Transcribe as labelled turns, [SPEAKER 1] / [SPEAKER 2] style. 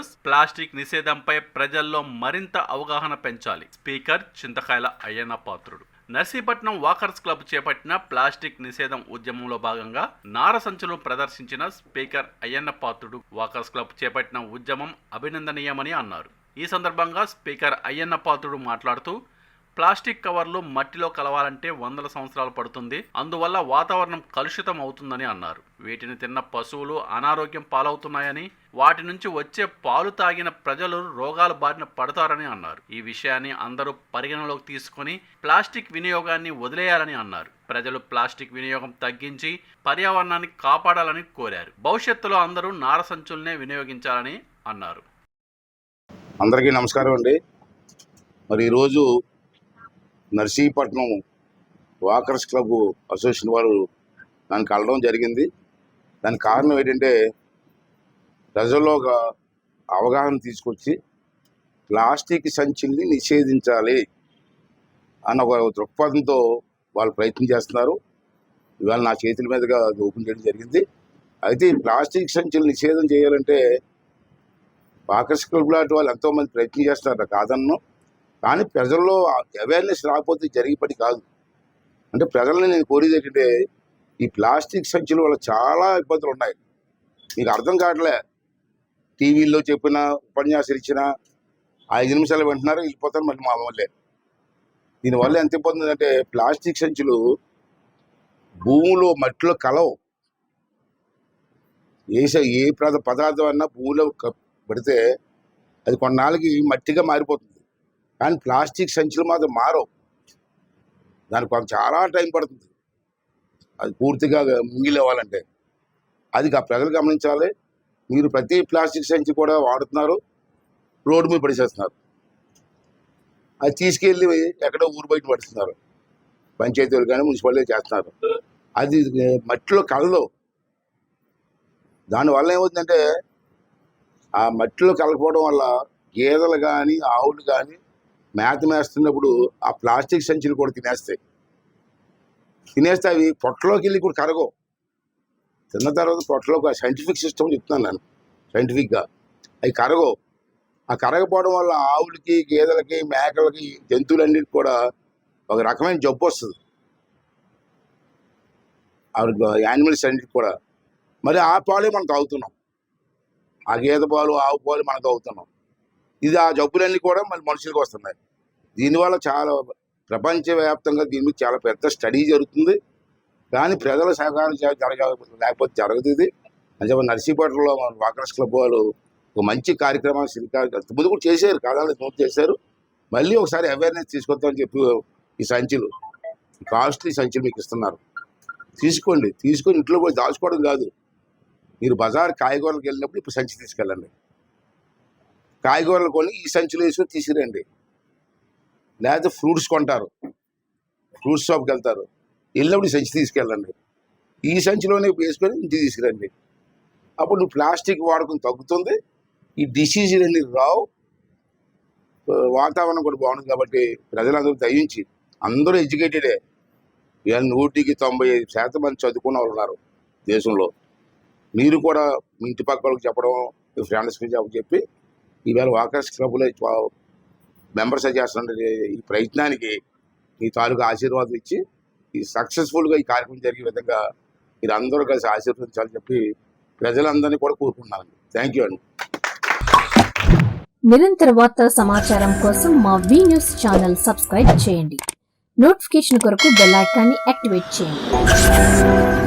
[SPEAKER 1] News. Plastic నిషేధంపై ప్రజల్లో మరింత అవగాహన పెంచాలి. స్పీకర్ చింతకాయల అయ్యన్న పాత్రుడు. నర్సీపట్నం వాకర్స్ క్లబ్ చేపట్టిన ప్లాస్టిక్ నిషేధం ఉద్యమంలో భాగంగా నార సంచులను ప్రదర్శించిన speaker Ayyanna Patrudu walkers club చేపట్టిన ఉద్యమం అభినందనీయమని అన్నారు. ఈ సందర్భంగా స్పీకర్ అయ్యన్న పాత్రుడు మాట్లాడుతూ, ప్లాస్టిక్ కవర్లు మట్టిలో కలవాలంటే 100 సంవత్సరాలు పడుతుంది. అందువల్ల వాతావరణం కలుషితం అవుతుందని అన్నారు. వీటిని తిన్న పశువులు అనారోగ్యం పాలవుతున్నాయని, వాటి నుంచి వచ్చే పాలు తాగిన ప్రజలు రోగాల బారిన పడతారని అన్నారు. ఈ విషయాన్ని అందరూ పరిగణలోకి తీసుకుని ప్లాస్టిక్ వినియోగాన్ని వదిలేయాలని అన్నారు. ప్రజలు ప్లాస్టిక్ వినియోగం తగ్గించి పర్యావరణాన్ని కాపాడాలని కోరారు. భవిష్యత్తులో అందరూ నార సంచులనే వినియోగించాలని అన్నారు.
[SPEAKER 2] అందరికీ నమస్కారం అండి. మరి ఈరోజు నర్సీపట్నం వాకర్స్ క్లబ్ అసోసియేషన్ వారు దాన్ని కలవడం జరిగింది. దానికి కారణం ఏంటంటే, ప్రజల్లో ఒక అవగాహన తీసుకొచ్చి ప్లాస్టిక్ సంచుల్ని నిషేధించాలి అన్న ఒక దృక్పథంతో వాళ్ళు ప్రయత్నం చేస్తున్నారు. ఇవాళ నా చేతుల మీదుగా అది ఓపెన్ చేయడం జరిగింది. అయితే ఈ ప్లాస్టిక్ సంచులు నిషేధం చేయాలంటే వాకర్స్ క్లబ్ లాంటి వాళ్ళు ఎంతోమంది ప్రయత్నం చేస్తున్నారు, కాదన్ను. కానీ ప్రజల్లో అవేర్నెస్ రాకపోతే జరిగే పని కాదు. అంటే ప్రజల్ని నేను కోరేది ఏంటంటే, ఈ ప్లాస్టిక్ సంచుల వల్ల చాలా ఇబ్బందులు ఉన్నాయి. మీకు అర్థం కావట్లే. టీవీల్లో చెప్పిన ఉపన్యాసాలు ఇచ్చిన 5 నిమిషాలు వింటున్నారు, వెళ్ళిపోతారు మళ్ళీ మా వల్లే. దీనివల్ల ఎంత ఇబ్బంది ఉందంటే, ప్లాస్టిక్ సంచులు భూమిలో మట్టిలో కలవు. ఏ పదార్థం అన్నా భూమిలో పెడితే అది కొన్నాళ్ళకి మట్టిగా మారిపోతుంది. కానీ ప్లాస్టిక్ సంచులు మాత్రం మారవు. దానికి కొంత చాలా టైం పడుతుంది అది పూర్తిగా ముంగిలేవాలంటే. అది ప్రజలు గమనించాలి. మీరు ప్రతి ప్లాస్టిక్ సంచి కూడా వాడుతున్నారు, రోడ్డు మీద పడిచేస్తున్నారు. అది తీసుకెళ్ళి ఎక్కడో ఊరు బయట పడుతున్నారు. పంచాయతీలు కానీ మున్సిపాలిటీ చేస్తున్నారు. అది మట్టిలో కలదు. దానివల్ల ఏమవుతుందంటే, ఆ మట్టిలో కలకపోవడం వల్ల గేదెలు కానీ ఆవులు కానీ మేత మేస్తున్నప్పుడు ఆ ప్లాస్టిక్ సంచులు కూడా తినేస్తే అవి పొట్టలోకి వెళ్ళి కూడా కరగవు. తిన్న తర్వాత పొట్టలోకి సైంటిఫిక్ సిస్టమ్ చెప్తున్నాను నేను, సైంటిఫిక్గా అవి కరగవు. ఆ కరగపోవడం వల్ల ఆవులకి గేదెలకి మేకలకి జంతువులన్నిటికి కూడా ఒక రకమైన జబ్బు వస్తుంది. యానిమల్స్ అన్నిటికి కూడా. మరి ఆ పాలే మనం తాగుతున్నాం, ఆ గేదె పాలు ఆవు పాలు మనం తాగుతున్నాం. ఇది ఆ జబ్బులన్నీ కూడా మళ్ళీ మనుషులకు వస్తున్నాయి. దీనివల్ల చాలా ప్రపంచవ్యాప్తంగా దీని మీద చాలా పెద్ద స్టడీ జరుగుతుంది. కానీ ప్రజల సహకారం లేకపోతే జరగదు ఇది. అంటే నర్సీపట్నంలో మన వాకర్స్ క్లబ్ వాళ్ళు ఒక మంచి కార్యక్రమాన్ని ముందు కూడా చేశారు, కాదని నోట్ చేశారు. మళ్ళీ ఒకసారి అవేర్నెస్ తీసుకొద్దామని చెప్పి ఈ సంచులు, కాస్ట్లీ సంచులు మీకు ఇస్తున్నారు. తీసుకొని ఇంట్లో కూడా దాచుకోవడం కాదు. మీరు బజార్ కాయగూరలకు వెళ్ళినప్పుడు ఇప్పుడు సంచి తీసుకెళ్ళండి. కాయగూరలు కొని ఈ సంచులు వేసుకొని తీసుకురండి. లేకపోతే ఫ్రూట్స్ కొంటారు, ఫ్రూట్స్ షాప్కి వెళ్తారు, వెళ్ళినప్పుడు ఈ సంచి తీసుకెళ్ళండి. ఈ సంచిలోనే వేసుకొని ఇంటికి తీసుకురండి. అప్పుడు నువ్వు ప్లాస్టిక్ వాడకం తగ్గుతుంది, ఈ డిసీజులు అన్ని రావు, వాతావరణం కూడా బాగుంటుంది. కాబట్టి ప్రజలందరూ దయించి, అందరూ ఎడ్యుకేటెడే. ఇవాళ 100% మంది చదువుకున్న వాళ్ళు ఉన్నారు దేశంలో. మీరు కూడా మీ ఇంటి పక్క వాళ్ళకి చెప్పడం, మీ ఫ్రెండ్స్కి చెప్పి ఈవేళ వాకర్స్ క్లబ్లో మెంబర్స్ చేస్తున్న ఈ ప్రయత్నానికి ఈ తాలూకు ఆశీర్వాదం ఇచ్చి ఈ సక్సెస్ఫుల్గా ఈ కార్యక్రమం జరిగే విధంగా మీరు అందరూ కలిసి ఆశీర్వదించాలని చెప్పి ప్రజలందరినీ కూడా కోరుకుంటున్నాను. థ్యాంక్ యూ అండి.
[SPEAKER 3] నిరంతర వార్తా సమాచారం కోసం మా వి న్యూస్ ఛానల్ సబ్స్క్రైబ్ చేయండి. నోటిఫికేషన్ కొరకు బెల్ ఐకాన్ని యాక్టివేట్ చేయండి.